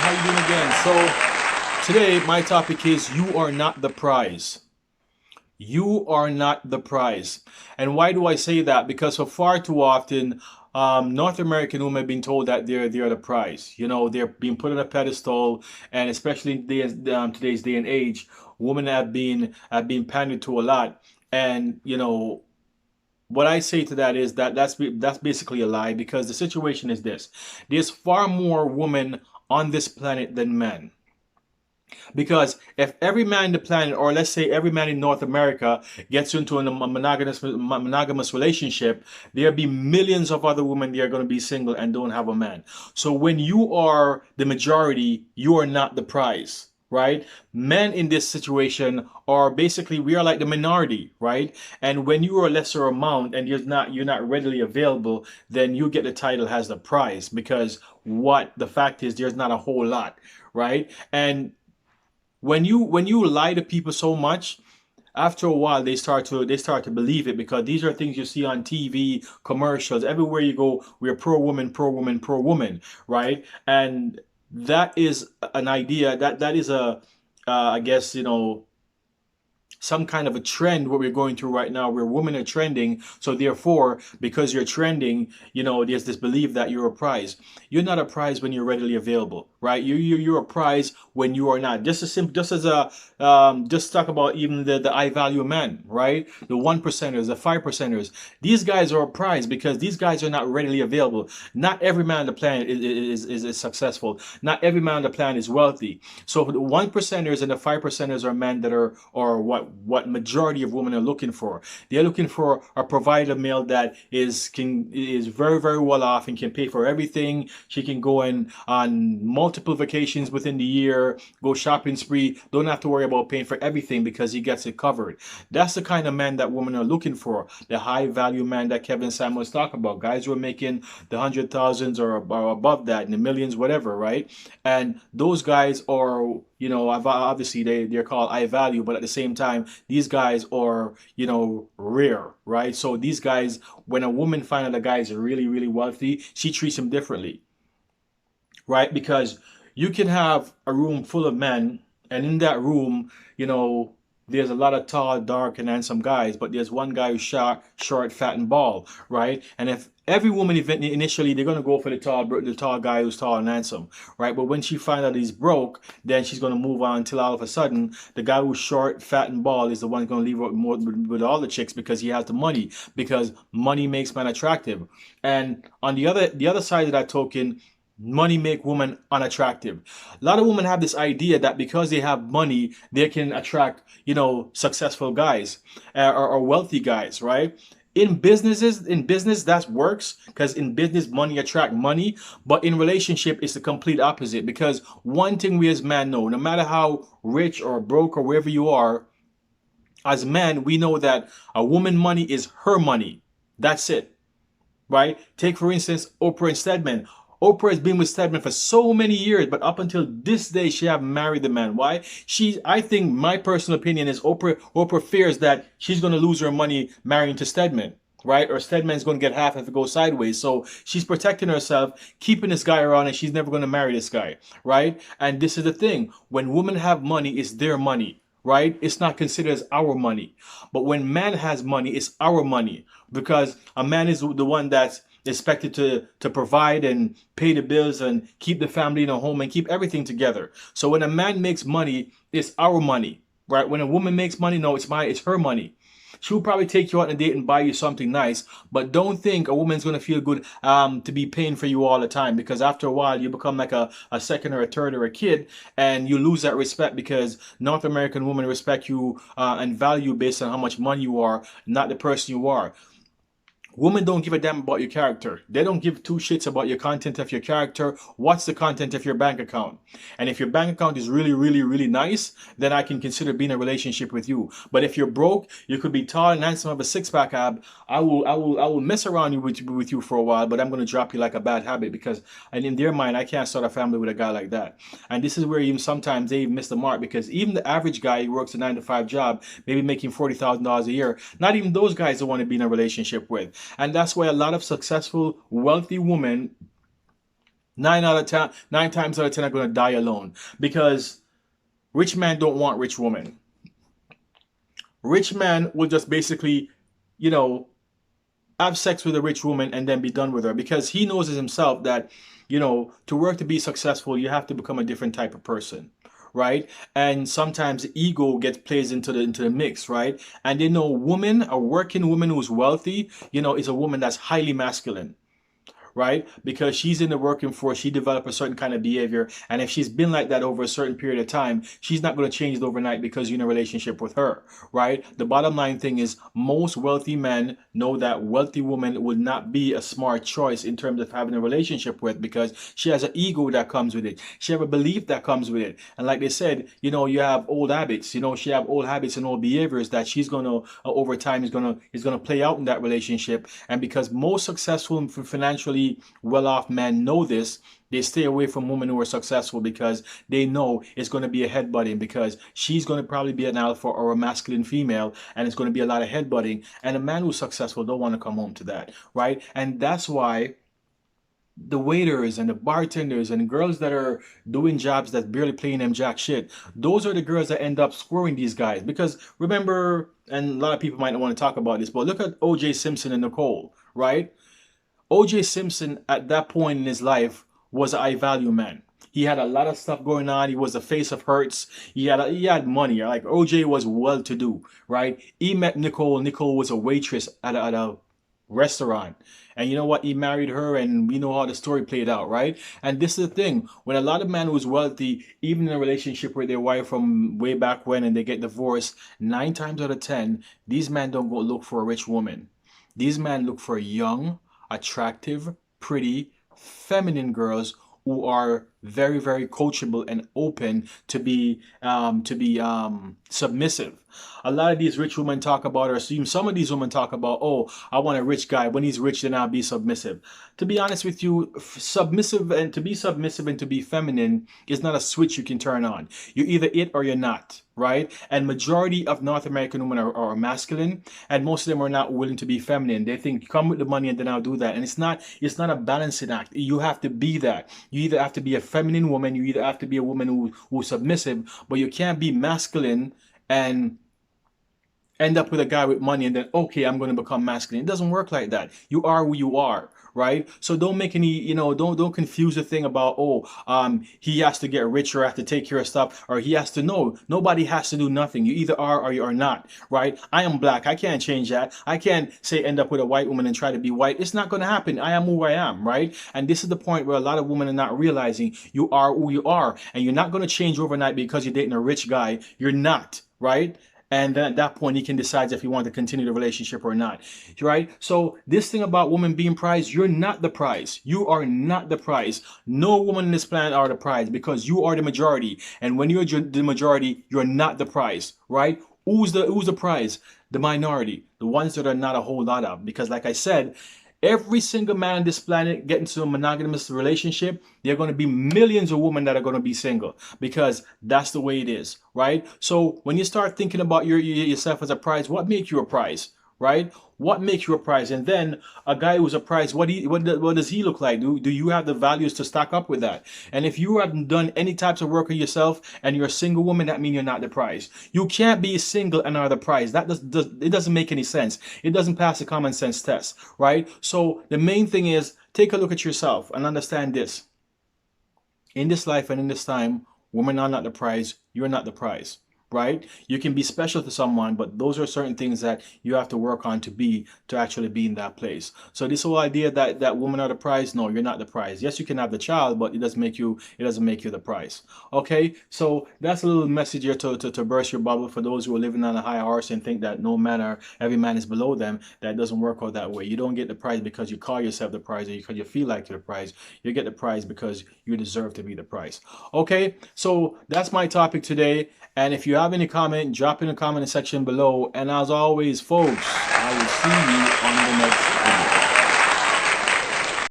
How you doing again? So today my topic is you are not the prize. You are not the prize. And why do I say that? Because for far too often, North American women have been told that they're the prize. You know, they're being put on a pedestal, and especially in today's day and age, women have been pandered to a lot. And what I say to that is that that's basically a lie because the situation is this: there's far more women on this planet than men. Because if every man in the planet, or let's say every man in North America, gets into a monogamous relationship, there'll be millions of other women that are going to be single and don't have a man. So when you are the majority, you are not the prize. Right? Men in this situation are basically we are like the minority, right? And when you are a lesser amount and you're not readily available, then you get the title as the prize because what the fact is there's not a whole lot, right? And when you lie to people so much, after a while they start to believe it because these are things you see on TV commercials everywhere you go. We're pro woman, pro woman, pro woman, right? And that is an idea that is a I guess some kind of a trend what we're going through right now where women are trending. So therefore, because you're trending, there's this belief that you're a prize. You're not a prize when you're readily available, right? You're a prize when you are not. Just as simple, just as a just talk about even the I value men, right? The one percenters, the five percenters. These guys are a prize because these guys are not readily available. Not every man on the planet is successful. Not every man on the planet is wealthy. So the one percenters and the five percenters are men that are or what majority of women are looking for. They're looking for a provider male that is very very well off and can pay for everything. She can go on multiple vacations within the year, go shopping spree, don't have to worry about paying for everything because he gets it covered. That's the kind of man that women are looking for. The high value man that Kevin Samuels talk about. Guys who are making the hundred thousands or above that in the millions, whatever, right? And those guys are, obviously they're called high value, but at the same time, these guys are, rare, right? So these guys, when a woman finds out a guy is really, really wealthy, she treats him differently, right? Because you can have a room full of men, and in that room, there's a lot of tall, dark, and handsome guys, but there's one guy who's short, fat, and bald, right? And if every woman initially they're gonna go for the tall guy who's tall and handsome, right? But when she finds out he's broke, then she's gonna move on until all of a sudden the guy who's short, fat, and bald is the one gonna leave more with all the chicks because he has the money because money makes man attractive. And on the other side of that token, money make women unattractive. A lot of women have this idea that because they have money, they can attract, successful guys or wealthy guys, right? In business that works because in business money attract money, but in relationship it's the complete opposite because one thing we as men know, no matter how rich or broke or wherever you are, as men we know that a woman money is her money. That's it, right? Take for instance Oprah and Stedman. Oprah has been with Stedman for so many years, but up until this day, she haven't married the man. Why? I think my personal opinion is Oprah fears that she's going to lose her money marrying to Stedman, right? Or Stedman's going to get half if it goes sideways. So she's protecting herself, keeping this guy around, and she's never going to marry this guy, right? And this is the thing: when women have money, it's their money, right? It's not considered as our money. But when man has money, it's our money because a man is the one that's expected to provide and pay the bills and keep the family in a home and keep everything together. So when a man makes money, it's our money, right? When a woman makes money, no, it's her money. She'll probably take you out on a date and buy you something nice, but don't think a woman's gonna feel good to be paying for you all the time because after a while you become like a second or a third or a kid and you lose that respect because North American women respect you and value based on how much money you are, not the person you are. Women don't give a damn about your character. They don't give two shits about your content of your character. What's the content of your bank account? And if your bank account is really, really, really nice, then I can consider being in a relationship with you. But if you're broke, you could be tall and handsome, have a six pack ab. I will mess around with you for a while, but I'm gonna drop you like a bad habit because, and in their mind, I can't start a family with a guy like that. And this is where even sometimes they miss the mark because even the average guy who works a 9 to 5 job, maybe making $40,000 a year, not even those guys don't want to be in a relationship with. And that's why a lot of successful, wealthy women Nine times out of ten are going to die alone because rich men don't want rich women. Rich man will just basically, you know, have sex with a rich woman and then be done with her because he knows himself that, to work to be successful, you have to become a different type of person, right? And sometimes the ego gets plays into the mix, right? And a working woman who's wealthy, is a woman that's highly masculine, right? Because she's in the working force, she developed a certain kind of behavior. And if she's been like that over a certain period of time, she's not going to change it overnight because you're in a relationship with her, right? The bottom line thing is most wealthy men know that wealthy woman would not be a smart choice in terms of having a relationship with because she has an ego that comes with it. She have a belief that comes with it. And like they said, you have old habits, she have old habits and old behaviors that she's going to, over time is going to play out in that relationship. And because most successful financially well-off men know this, they stay away from women who are successful because they know it's going to be a headbutting because she's going to probably be an alpha or a masculine female and it's going to be a lot of headbutting, and a man who's successful don't want to come home to that, right? And that's why the waiters and the bartenders and girls that are doing jobs that's barely paying them jack shit, those are the girls that end up scoring these guys. Because remember, and a lot of people might not want to talk about this, but look at OJ Simpson and Nicole, right? OJ Simpson at that point in his life was a high value man. He had a lot of stuff going on. He was the face of Hertz. He had money. Like OJ was well to do, right? He met Nicole. Nicole was a waitress at a restaurant. And you know what? He married her, and we know how the story played out, right? And this is the thing. When a lot of men who's wealthy, even in a relationship with their wife from way back when and they get divorced, 9 times out of 10, these men don't go look for a rich woman. These men look for young, attractive, pretty, feminine girls who are very, very coachable and open to be submissive. A lot of these rich women talk about, or some of these women talk about, oh, I want a rich guy. When he's rich, then I'll be submissive. To be honest with you, submissive and to be submissive and to be feminine is not a switch you can turn on. You're either it or you're not, right? And majority of North American women are masculine, and most of them are not willing to be feminine. They think, come with the money and then I'll do that. And it's not a balancing act. You have to be that. You either have to be a feminine woman, you either have to be a woman who's submissive, but you can't be masculine and end up with a guy with money and then, okay, I'm going to become masculine. It doesn't work like that. You are who you are, right? So don't make any, don't confuse the thing about, he has to get rich or have to take care of stuff, or he has to know. Nobody has to do nothing. You either are or you are not, right? I am black. I can't change that. I can't say end up with a white woman and try to be white. It's not going to happen. I am who I am, right? And this is the point where a lot of women are not realizing you are who you are, and you're not going to change overnight because you're dating a rich guy. You're not, right? And then at that point, he can decide if he wants to continue the relationship or not, right? So this thing about women being prized, you're not the prize. You are not the prize. No woman in this planet are the prize because you are the majority. And when you're the majority, you're not the prize, right? Who's the prize? The minority, the ones that are not a whole lot of. Because like I said, every single man on this planet get into a monogamous relationship, there are going to be millions of women that are going to be single because that's the way it is, right? So when you start thinking about yourself as a prize, what makes you a prize, right? What makes you a prize? And then a guy who's a prize, what does he look like? Do you have the values to stack up with that? And if you haven't done any types of work on yourself and you're a single woman, that means you're not the prize. You can't be single and are the prize. It doesn't make any sense. It doesn't pass the common sense test, right? So the main thing is take a look at yourself and understand this. In this life and in this time, women are not the prize. You're not the prize. Right? You can be special to someone, but those are certain things that you have to work on to actually be in that place. So this whole idea that women are the prize, no, you're not the prize. Yes, you can have the child, but it doesn't make you the prize. Okay, so that's a little message here to burst your bubble for those who are living on a high horse and think that no matter every man is below them. That doesn't work out that way. You don't get the prize because you call yourself the prize or because you feel like you're the prize. You get the prize because you deserve to be the prize. Okay, so that's my topic today. And if you have any comment, drop in the comment section below. And as always, folks, I will see you on the next video.